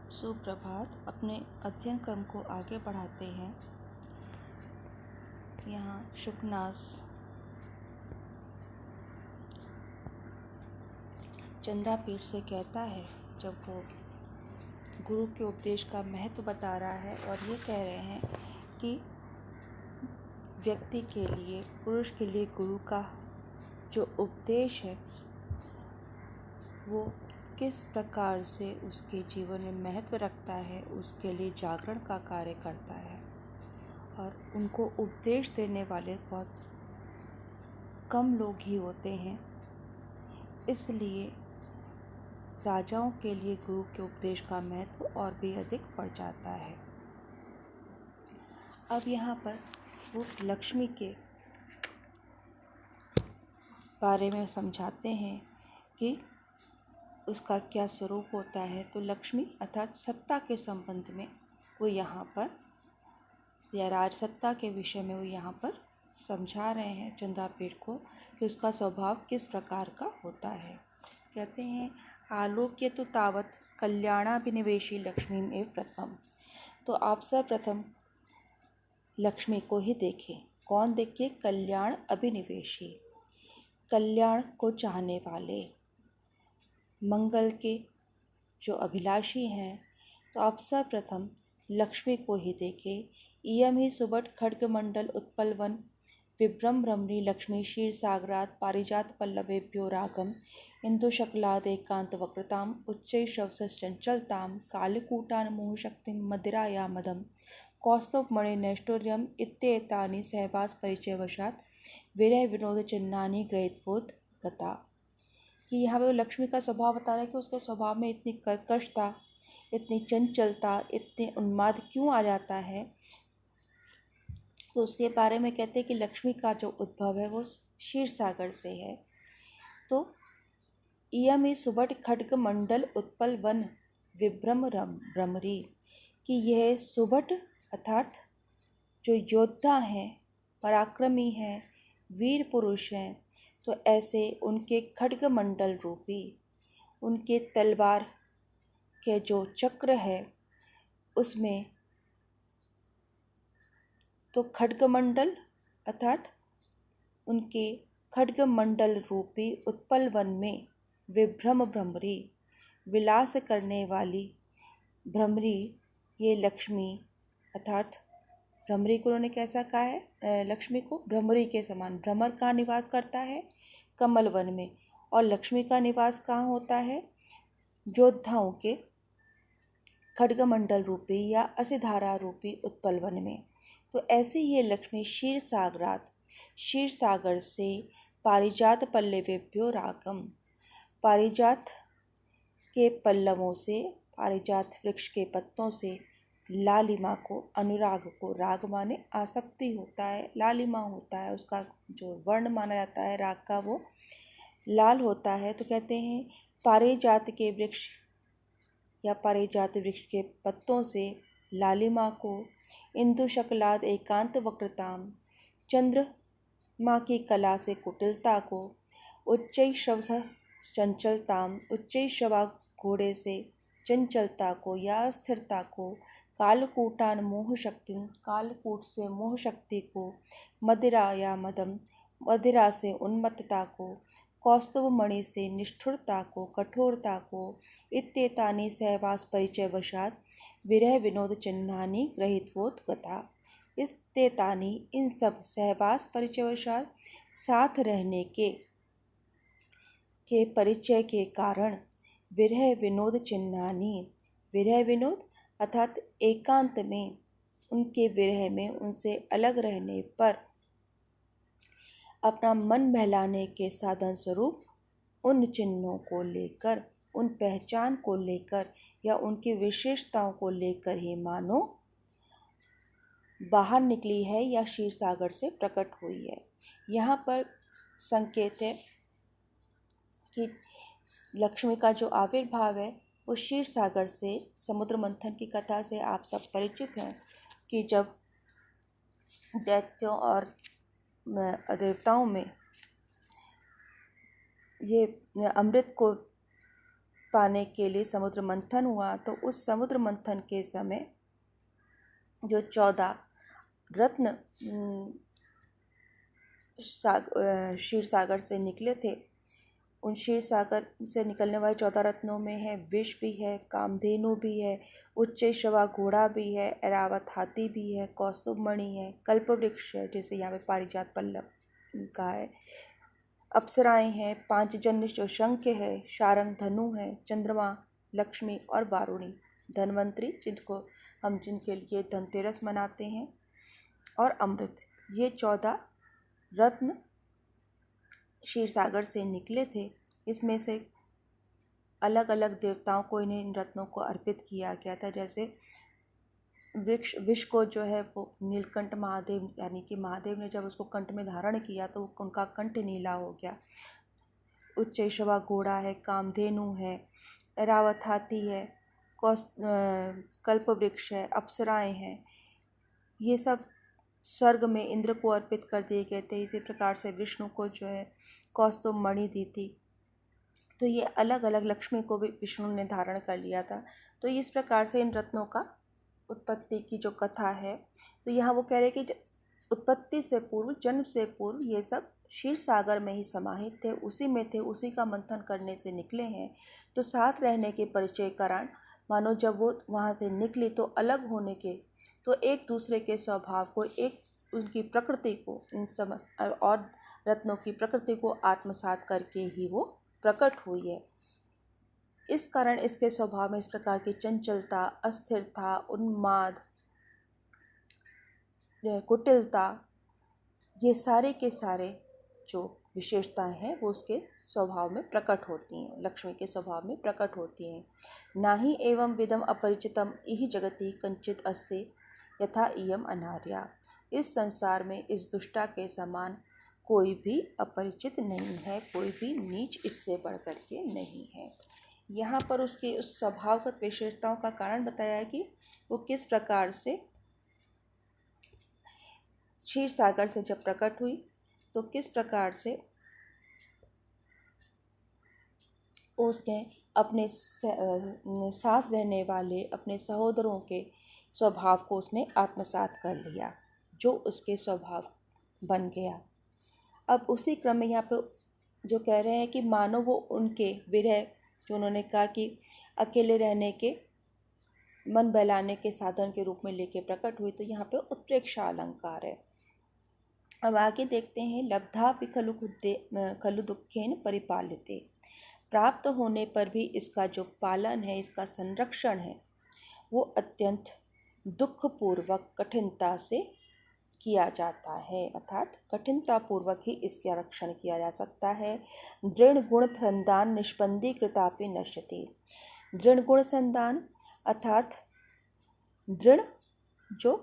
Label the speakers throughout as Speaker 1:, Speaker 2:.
Speaker 1: सुप्रभात। अपने अध्ययन क्रम को आगे बढ़ाते हैं। यहाँ शुकनास चंद्रापीठ से कहता है, जब वो गुरु के उपदेश का महत्व बता रहा है और ये कह रहे हैं कि व्यक्ति के लिए, पुरुष के लिए गुरु का जो उपदेश है वो किस प्रकार से उसके जीवन में महत्व रखता है, उसके लिए जागरण का कार्य करता है। और उनको उपदेश देने वाले बहुत कम लोग ही होते हैं, इसलिए राजाओं के लिए गुरु के उपदेश का महत्व और भी अधिक बढ़ जाता है। अब यहाँ पर वो लक्ष्मी के बारे में समझाते हैं कि उसका क्या स्वरूप होता है। तो लक्ष्मी अर्थात सत्ता के संबंध में वो यहाँ पर, या राजसत्ता के विषय में वो यहाँ पर समझा रहे हैं चंद्रापीठ को कि उसका स्वभाव किस प्रकार का होता है। कहते हैं, आलोक्य तो तावत कल्याणाभिनिवेशी लक्ष्मी एव प्रथम। तो आप सर्वप्रथम लक्ष्मी को ही देखें। कौन देखे? कल्याण अभिनिवेशी, कल्याण को चाहने वाले, मंगल के जो अभिलाषी हैं। तो आप सर्वप्रथम लक्ष्मी को ही देखें। इयम ही सुबट खड्गमंडल उत्पलवन विभ्रम भ्रमरी लक्ष्मी क्षीर सागरात पारिजात पल्लवेभ्यो रागम इंदुशकलाद एकांत वक्रताम उच्चै श्रवसश्चंचलताम कालकूटान मोहशक्तिं मदिराया मदम कौस्तुभमणि नैष्ठुर्यम इत्येतानि सहवास परिचयवशात् विरह विनोद चिन्हानि ग्रहीतवोत गता। कि यहाँ पे लक्ष्मी का स्वभाव बता रहा है कि उसके स्वभाव में इतनी कर्कशता, इतनी चंचलता, इतने उन्माद क्यों आ जाता है। तो उसके बारे में कहते हैं कि लक्ष्मी का जो उद्भव है वो क्षीर सागर से है। तो इयमी सुबट खड्ग मंडल उत्पल वन विभ्रम भ्रमरी, कि यह सुबट अर्थात जो योद्धा हैं, पराक्रमी हैं, वीर पुरुष हैं, तो ऐसे उनके खड्ग मंडल रूपी, उनके तलवार के जो चक्र है उसमें, तो खड्गमंडल अर्थात उनके खड्गमंडल रूपी उत्पल वन में विभ्रम भ्रमरी, विलास करने वाली भ्रमरी, ये लक्ष्मी अर्थात भ्रमरी को उन्होंने कैसा कहा है? लक्ष्मी को भ्रमरी के समान। भ्रमर कहाँ निवास करता है? कमल वन में। और लक्ष्मी का निवास कहाँ होता है? योद्धाओं के खड्गमंडल रूपी या असिधारा रूपी उत्पल वन में। तो ऐसे ही ये लक्ष्मी क्षीर सागरात, क्षीर सागर से पारिजात पल्लवेभ्यो रागम, पारिजात के पल्लवों से, पारिजात वृक्ष के पत्तों से लालिमा को, अनुराग को, राग माने आसक्ति होता है, लालिमा होता है, उसका जो वर्ण माना जाता है राग का वो लाल होता है। तो कहते हैं पारिजात के वृक्ष या पारिजात वृक्ष के पत्तों से लालिमा को, इंदु शकलाद एकांत वक्रताम, चंद्रमा की कला से कुटिलता को, उच्चै श्रवस चंचलताम, उच्चै श्रवा घोड़े से चंचलता को या स्थिरता को, कालकूटान मोह शक्ति, कालकूट से मोह शक्ति को, मदिरा या मदम, मदिरा से उन्मत्तता को, कौस्तुभ मणि से निष्ठुरता को, कठोरता को, इत्येतानि सहवास परिचय वशात विरह विनोद चिन्हानि ग्रहीतवोत गता। इत्येतानि इन सब सहवास परिचय वशात साथ रहने के परिचय के कारण विरह विनोद चिन्हानि, विरह विनोद अर्थात एकांत में, उनके विरह में, उनसे अलग रहने पर अपना मन बहलाने के साधन स्वरूप उन चिन्हों को लेकर, उन पहचान को लेकर या उनकी विशेषताओं को लेकर ही मानो बाहर निकली है या क्षीर सागर से प्रकट हुई है। यहाँ पर संकेत है कि लक्ष्मी का जो आविर्भाव है वो क्षीर सागर से, समुद्र मंथन की कथा से आप सब परिचित हैं कि जब दैत्यों और देवताओं में ये अमृत को पाने के लिए समुद्र मंथन हुआ, तो उस समुद्र मंथन के समय जो 14 रत्न क्षीर सागर से निकले थे, उन क्षीर सागर से निकलने वाले 14 रत्नों में है विष भी है, कामधेनु भी है, उच्चैश्रवा घोड़ा भी है, ऐरावत हाथी भी है, कौस्तुभ मणि है, कल्पवृक्ष है, जैसे यहाँ पे पारिजात पल्लव का है, अप्सराएं हैं, 5 जन्य जो शंख है, शारंग धनु है, चंद्रमा, लक्ष्मी और वारुणी, धन्वंतरी जिनके लिए धनतेरस मनाते हैं, और अमृत। ये 14 रत्न क्षीर सागर से निकले थे। इसमें से अलग अलग देवताओं को इन रत्नों को अर्पित किया गया था। जैसे विष को जो है वो नीलकंठ महादेव, यानी कि महादेव ने जब उसको कंठ में धारण किया तो उनका कंठ नीला हो गया। उच्चैश्रवा घोड़ा है, कामधेनु है, ऐरावत हाथी है, कल्पवृक्ष है, अप्सराएं हैं, ये सब स्वर्ग में इंद्र को अर्पित कर दिए गए थे। इसी प्रकार से विष्णु को जो है कौस्तुभ मणि दी थी। तो ये अलग अलग, लक्ष्मी को भी विष्णु ने धारण कर लिया था। तो इस प्रकार से इन रत्नों का उत्पत्ति की जो कथा है, तो यहाँ वो कह रहे कि उत्पत्ति से पूर्व, जन्म से पूर्व ये सब क्षीर सागर में ही समाहित थे, उसी में थे, उसी का मंथन करने से निकले हैं। तो साथ रहने के परिचय कारण मानो जब वो वहाँ से निकली तो अलग होने के, तो एक दूसरे के स्वभाव को, एक उनकी प्रकृति को, इन समस्त और रत्नों की प्रकृति को आत्मसात करके ही वो प्रकट हुई है। इस कारण इसके स्वभाव में इस प्रकार की चंचलता, अस्थिरता, उन्माद, कुटिलता, ये सारे के सारे जो विशेषताएं हैं वो उसके स्वभाव में प्रकट होती हैं, लक्ष्मी के स्वभाव में प्रकट होती हैं। ना ही एवं विदम अपरिचितम इहि जगति कंचित अस्ति यथा इयम अनार्या। इस संसार में इस दुष्टा के समान कोई भी अपरिचित नहीं है, कोई भी नीच इससे बढ़ कर के नहीं है। यहाँ पर उसके उस स्वभावगत विशेषताओं का कारण बताया है कि वो किस प्रकार से क्षीर सागर से जब प्रकट हुई तो किस प्रकार से उसने अपने साथ रहने वाले अपने सहोदरों के स्वभाव को उसने आत्मसात कर लिया, जो उसके स्वभाव बन गया। अब उसी क्रम में यहाँ पे जो कह रहे हैं कि मानो वो उनके विरह, जो उन्होंने कहा कि अकेले रहने के, मन बहलाने के साधन के रूप में लेके प्रकट हुई, तो यहाँ पे उत्प्रेक्षा अलंकार है। अब आगे देखते हैं, लब्धा भी खलु दुखेन परिपालिते। प्राप्त होने पर भी इसका जो पालन है, इसका संरक्षण है, वो अत्यंत दुखपूर्वक, कठिनता से किया जाता है, अर्थात कठिनता पूर्वक ही इसका रक्षण किया जा सकता है। दृढ़ गुण संदान निष्पंदी कृतापि नश्यति। दृढ़ गुण संदान अर्थात दृढ़ जो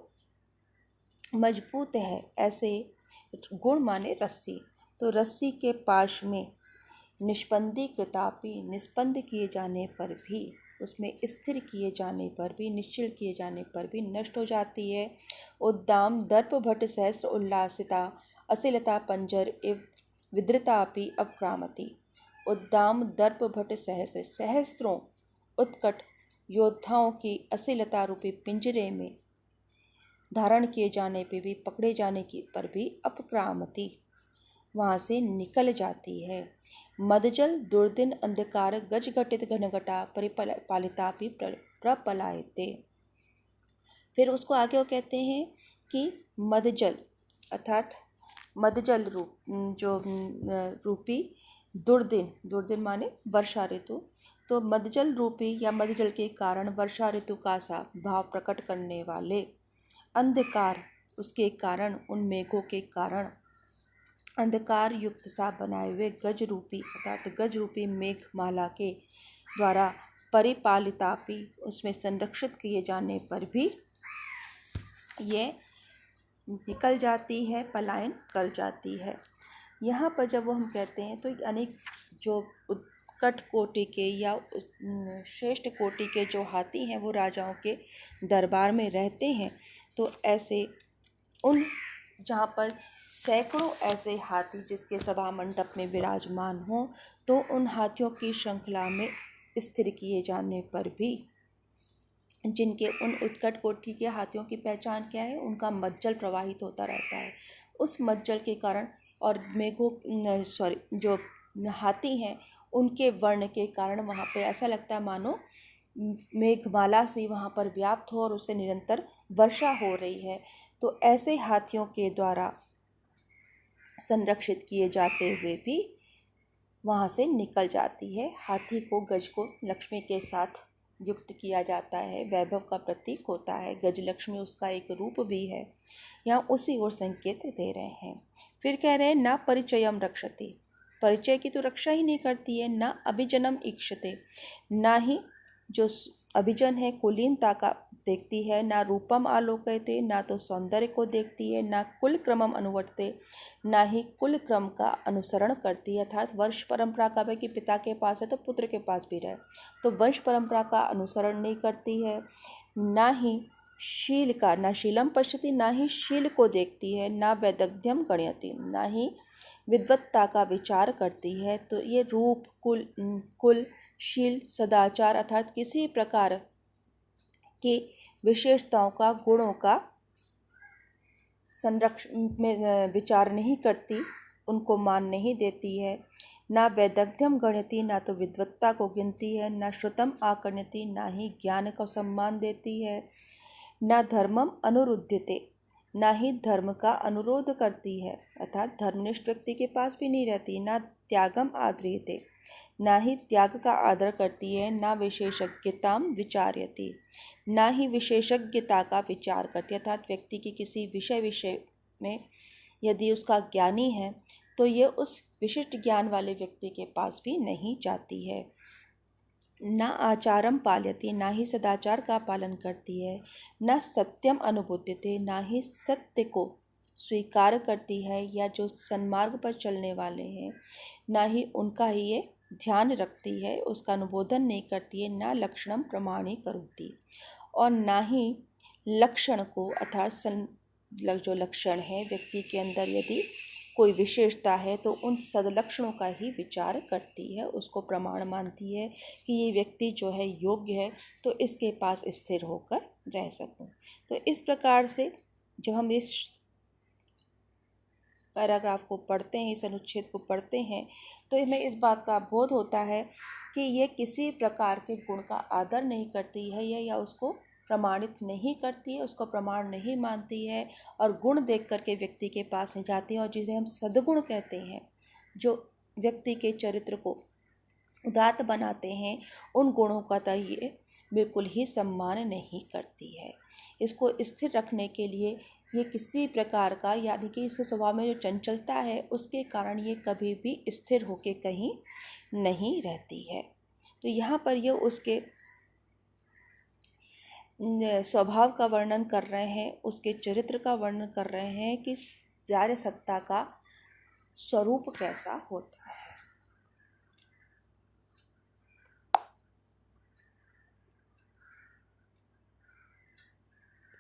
Speaker 1: मजबूत है, ऐसे गुण माने रस्सी, तो रस्सी के पाश में निष्पंदी कृतापि, निष्पंद किए जाने पर भी, उसमें स्थिर किए जाने पर भी, निश्चल किए जाने पर भी नष्ट हो जाती है। उद्दाम दर्प भट सहस्र उल्लासिता असिलता पंजर इव विद्रतापि अपक्रामति। उद्दाम दर्प भट सहस्र, सहस्त्रों उत्कट योद्धाओं की असिलता रूपी पिंजरे में धारण किए जाने पे भी, पकड़े जाने की पर भी अपक्रामति, वहाँ से निकल जाती है। मदजल दुर्दिन अंधकार गज घटित घनघटा परिपालिता भी प्रपलायते। फिर उसको आगे वो कहते हैं कि मदजल अर्थात मदजल रूपी दुर्दिन, दुर्दिन माने वर्षा ऋतु, तो मदजल रूपी या मदजल के कारण वर्षा ऋतु का सा भाव प्रकट करने वाले अंधकार, उसके कारण, उन मेघों के कारण अंधकार युक्त सा बनाए हुए गज रूपी अर्थात गज रूपी मेघ माला के द्वारा परिपालितापि, उसमें संरक्षित किए जाने पर भी ये निकल जाती है, पलायन कर जाती है। यहाँ पर जब वो हम कहते हैं तो अनेक जो उत्कट कोटि के या श्रेष्ठ कोटि के जो हाथी हैं वो राजाओं के दरबार में रहते हैं, तो ऐसे उन जहाँ पर सैकड़ों ऐसे हाथी जिसके सभा मंडप में विराजमान हों, तो उन हाथियों की श्रृंखला में स्थिर किए जाने पर भी जिनके उन उत्कट कोटि के हाथियों की पहचान क्या है, उनका मज्जल प्रवाहित होता रहता है। उस मज्जल के कारण और जो हाथी हैं उनके वर्ण के कारण वहाँ पे ऐसा लगता है मानो मेघमाला सी वहाँ पर व्याप्त हो और उससे निरंतर वर्षा हो रही है। तो ऐसे हाथियों के द्वारा संरक्षित किए जाते हुए भी वहाँ से निकल जाती है। हाथी को, गज को लक्ष्मी के साथ युक्त किया जाता है, वैभव का प्रतीक होता है। गज लक्ष्मी उसका एक रूप भी है। यहाँ उसी ओर संकेत दे रहे हैं। फिर कह रहे हैं ना परिचयम रक्षति, परिचय की तो रक्षा ही नहीं करती है। ना अभिजनम ईक्षते, ना ही जो अभिजन है कुलीनता का देखती है। ना रूपम आलोकयते, ना तो सौंदर्य को देखती है। ना कुल क्रमम अनुवर्तते, ना ही कुल क्रम का अनुसरण करती है। अर्थात वंश परंपरा का है कि पिता के पास है तो पुत्र के पास भी रहे, तो वंश परंपरा का अनुसरण नहीं करती है। ना ही शील का, ना शीलम पश्यति, ना ही शील को देखती है। ना वैदग्ध्यम गण्यति, ना ही विद्वत्ता का विचार करती है। तो ये रूप, कुल, शील, सदाचार अर्थात किसी प्रकार की विशेषताओं का, गुणों का संरक्षण में विचार नहीं करती, उनको मान नहीं देती है। ना वैदग्ध्यम गण्यति, ना तो विद्वत्ता को गिनती है। ना श्रुतम आकर्ण्यति, ना ही ज्ञान को सम्मान देती है। ना धर्मम अनुरुध्यते, ना ही धर्म का अनुरोध करती है, अर्थात धर्मनिष्ठ व्यक्ति के पास भी नहीं रहती। ना त्यागम आद्रियते, ना ही त्याग का आदर करती है। ना विशेषज्ञताम विचार्यति, ना ही विशेषज्ञता का विचार करती है, अर्थात व्यक्ति की किसी विषय में यदि उसका ज्ञानी है तो ये उस विशिष्ट ज्ञान वाले व्यक्ति के पास भी नहीं जाती है। ना आचारम पाल्यते, ना ही सदाचार का पालन करती है। ना सत्यम अनुभूत्यते, ना ही सत्य को स्वीकार करती है या जो सन्मार्ग पर चलने वाले हैं, ना ही उनका ही ये ध्यान रखती है, उसका अनुमोदन नहीं करती है। ना लक्षणम प्रमाणीकरोति, और ना ही लक्षण को अर्थात जो लक्षण है व्यक्ति के अंदर यदि कोई विशेषता है तो उन सदलक्षणों का ही विचार करती है, उसको प्रमाण मानती है कि ये व्यक्ति जो है योग्य है तो इसके पास स्थिर होकर रह सकूं। तो इस प्रकार से जब हम इस पैराग्राफ को पढ़ते हैं, इस अनुच्छेद को पढ़ते हैं, तो हमें इस बात का बोध होता है कि ये किसी प्रकार के गुण का आदर नहीं करती है या उसको प्रमाणित नहीं करती है, उसको प्रमाण नहीं मानती है और गुण देख करके व्यक्ति के पास नहीं जाती है। और जिसे हम सद्गुण कहते हैं, जो व्यक्ति के चरित्र को उदात्त बनाते हैं, उन गुणों का तो ये बिल्कुल ही सम्मान नहीं करती है। इसको स्थिर रखने के लिए ये किसी प्रकार का, यानी कि इसके स्वभाव में जो चंचलता है उसके कारण ये कभी भी स्थिर होके कहीं नहीं रहती है। तो यहाँ पर ये उसके स्वभाव का वर्णन कर रहे हैं, उसके चरित्र का वर्णन कर रहे हैं कि जार्य सत्ता का स्वरूप कैसा होता है।